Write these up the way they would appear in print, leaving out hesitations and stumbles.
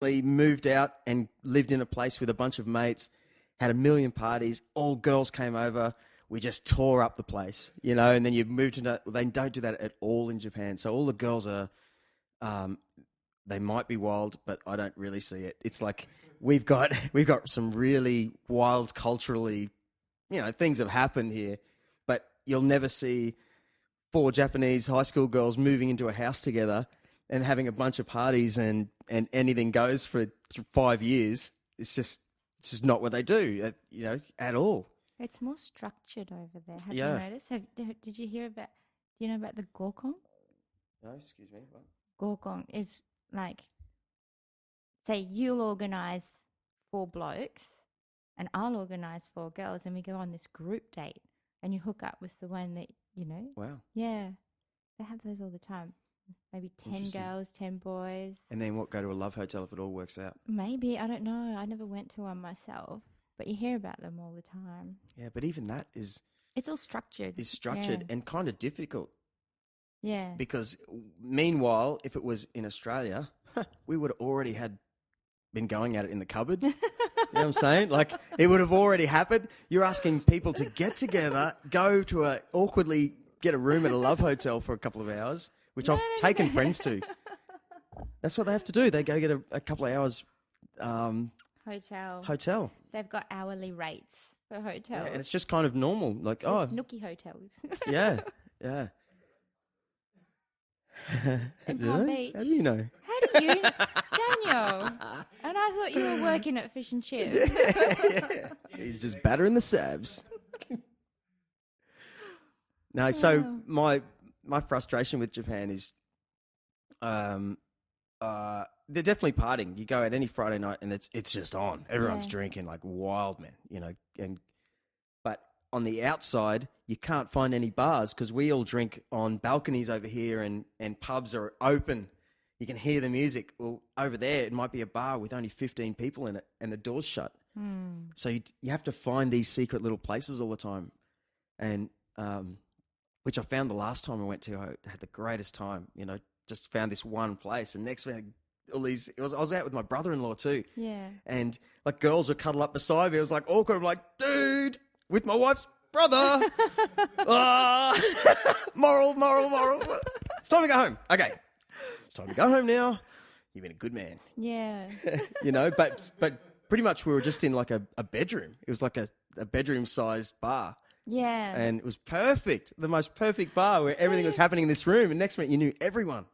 We moved out and lived in a place with a bunch of mates, had a million parties, all girls came over. We just tore up the place, you know, and then you moved into, they don't do that at all in Japan. So all the girls are, they might be wild, but I don't really see it. It's like we've got some really wild culturally, you know, things have happened here, but you'll never see four Japanese high school girls moving into a house together and having a bunch of parties and anything goes for 5 years. It's just not what they do, you know, at all. It's more structured over there. Have Yeah. you noticed? Did you hear about? Do you know about the gokon? No, excuse me. What? Gokon is like, say you'll organise 4 blokes, and I'll organise 4 girls, and we go on this group date, and you hook up with the one that you know. Wow. Yeah, they have those all the time. Maybe 10 girls, 10 boys. And then what? Go to a love hotel if it all works out. Maybe, I don't know. I never went to one myself, but you hear about them all the time. Yeah, but even that is It's all structured. and kind of difficult. Yeah. Because meanwhile, if it was in Australia, we would have already been going at it in the cupboard. You know what I'm saying? Like, it would have already happened. You're asking people to get together, go to awkwardly get a room at a love hotel for a couple of hours, which I've taken friends to. That's what they have to do. They go get a couple of hours hotel. They've got hourly rates for hotels. Yeah, and it's just kind of normal. Like, it's nookie hotels. Yeah. In Palm Beach. How do you know? How do you, Daniel? And I thought you were working at Fish and Chips. Yeah. He's just battering the sabs. No, so my frustration with Japan is, they're definitely partying. You go out any Friday night and it's just on. Everyone's drinking like wild, man. You know, but on the outside, you can't find any bars because we all drink on balconies over here and pubs are open. You can hear the music. Well, over there, it might be a bar with only 15 people in it and the door's shut. So you have to find these secret little places all the time. And which I found the last time I went to, I had the greatest time, you know, just found this one place. And next thing, I was out with my brother-in-law too. Yeah. And like girls were cuddled up beside me. It was like awkward. I'm like, dude, with my wife's brother. Moral. It's time to go home. Okay. It's time to go home now. You've been a good man. Yeah. You know, but pretty much we were just in like a bedroom. It was like a bedroom-sized bar. Yeah. And it was perfect. The most perfect bar where everything was happening in this room. And next minute you knew everyone.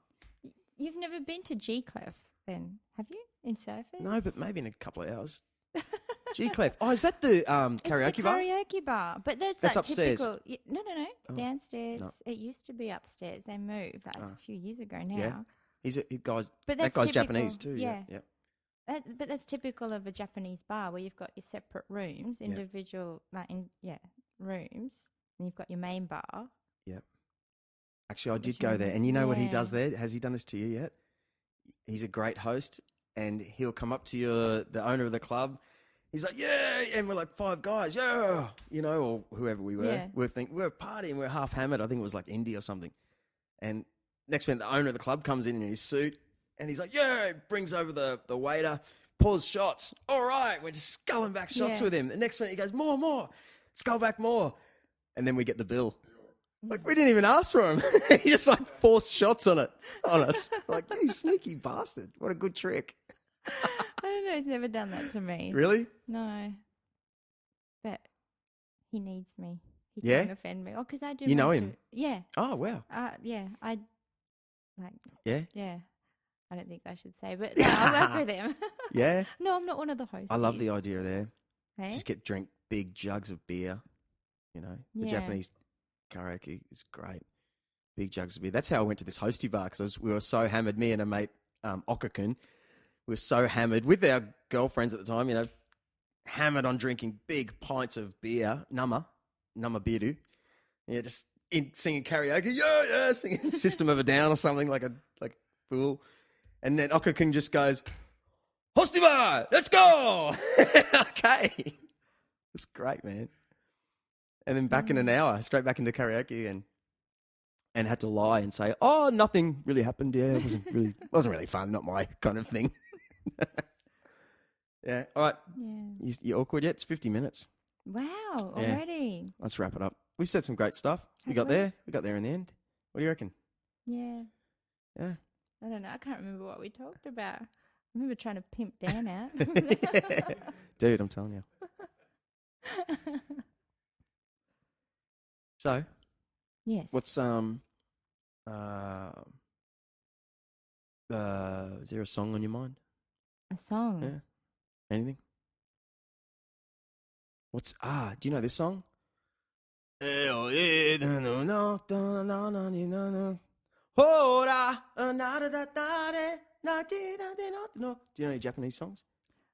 You've never been to G-Clef then, have you? In Surfers? No, but maybe in a couple of hours. G-Clef. Oh, is that the karaoke it's the bar? karaoke bar. But that's upstairs. Typical, no. Oh, downstairs. no. It used to be upstairs. They moved. That's a few years ago now. Yeah. But that guy's Japanese too. Yeah. Yeah. But that's typical of a Japanese bar where you've got your separate rooms, individual, rooms, and you've got your main bar. Yeah. Actually, I did go there, and you know what he does there? Has he done this to you yet? He's a great host, and he'll come up to the owner of the club. He's like, yeah, and we're like 5 guys, yeah, you know, or whoever we were. Yeah. We're partying, we're half hammered. I think it was like Indy or something. And next minute, the owner of the club comes in his suit, and he's like, yeah, brings over the waiter, pours shots. All right, we're just sculling back shots with him. The next minute, he goes, more, scull back more. And then we get the bill. Like, we didn't even ask for him. He just, like, forced shots on us. Like, you sneaky bastard. What a good trick. I don't know. He's never done that to me. Really? No. But he needs me. He Yeah? can't offend me. Oh, because I do. You know him? Yeah. Oh, wow. Yeah. Yeah? Yeah. I don't think I should say, but no, I work with him. Yeah? No, I'm not one of the hosts. I love the idea there. Hey? Just drink big jugs of beer. You know, the Japanese karaoke is great. Big jugs of beer. That's how I went to this hosty bar because we were so hammered. Me and a mate, Okakun, we were so hammered with our girlfriends at the time, you know, hammered on drinking big pints of beer, nama biru. Yeah, just singing karaoke, yeah, singing System of a Down or something like a fool. And then Okakun just goes, hosty bar, let's go. Okay. It was great, man. And then back in an hour, straight back into karaoke and had to lie and say, oh, nothing really happened. Yeah, it wasn't really fun. Not my kind of thing. Yeah. All right. Yeah. You awkward yet? It's 50 minutes. Wow, Yeah. already. Let's wrap it up. We've said some great stuff. We Have got we? there. We got there in the end. What do you reckon? Yeah. Yeah. I don't know. I can't remember what we talked about. I remember trying to pimp Dan out. Dude, I'm telling you. So, Yes. what's is there a song on your mind? A song? Yeah. Anything? Do you know this song? Do you know any Japanese songs?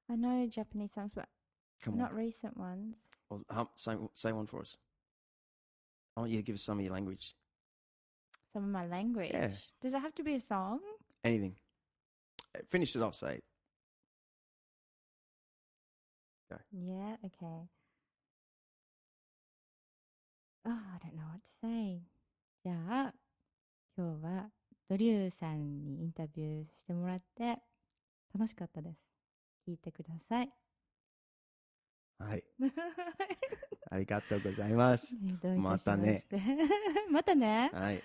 I know Japanese songs, but Come not on. recent ones. Well, say one for us. I want you to give us some of your language. Some of my language. Yeah. Does it have to be a song? Anything. Finish it off, say it. Go. Yeah, okay. Oh, I don't know what to say. じゃあ、今日はドリューさんにインタビューしてもらって楽しかったです。聞いてください。はい。ありがとうございます。どういたしまして。またね。はい。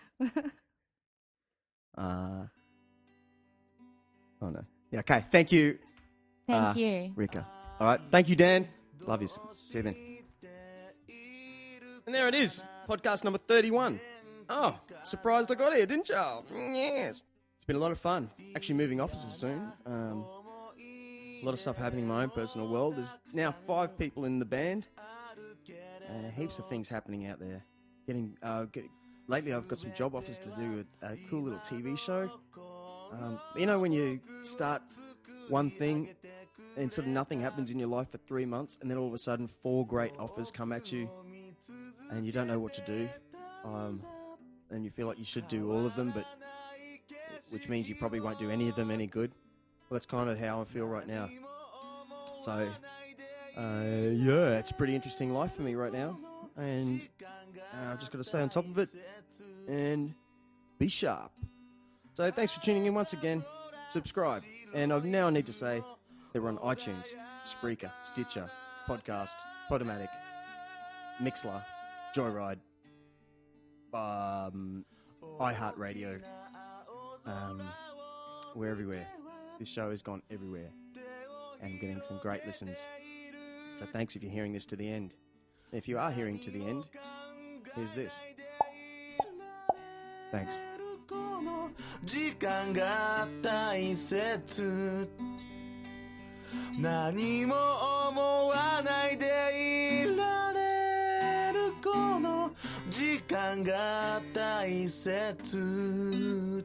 Oh no. Yeah, okay. Thank you. Thank you. Rika. All right. Thank you, Dan. Love you. See you then. And there it is. Podcast number 31. Oh, surprised I got here, didn't you? Yes. It's been a lot of fun. Actually moving offices soon. A lot of stuff happening in my own personal world. There's now 5 people in the band. Heaps of things happening out there. Lately I've got some job offers to do a cool little TV show. You know when you start one thing and sort of nothing happens in your life for 3 months and then all of a sudden 4 great offers come at you and you don't know what to do. And you feel like you should do all of them, but which means you probably won't do any of them any good. Well, that's kind of how I feel right now. So, yeah, it's a pretty interesting life for me right now. And I've just got to stay on top of it and be sharp. So thanks for tuning in once again. Subscribe. And I now need to say that we're on iTunes, Spreaker, Stitcher, Podcast, Podomatic, Mixler, Joyride, iHeartRadio. We're everywhere. This show has gone everywhere and getting some great listens. So thanks if you're hearing this to the end. And if you are hearing to the end, here's this. Thanks. 時間が大切何も思わないでいられるこの時間が大切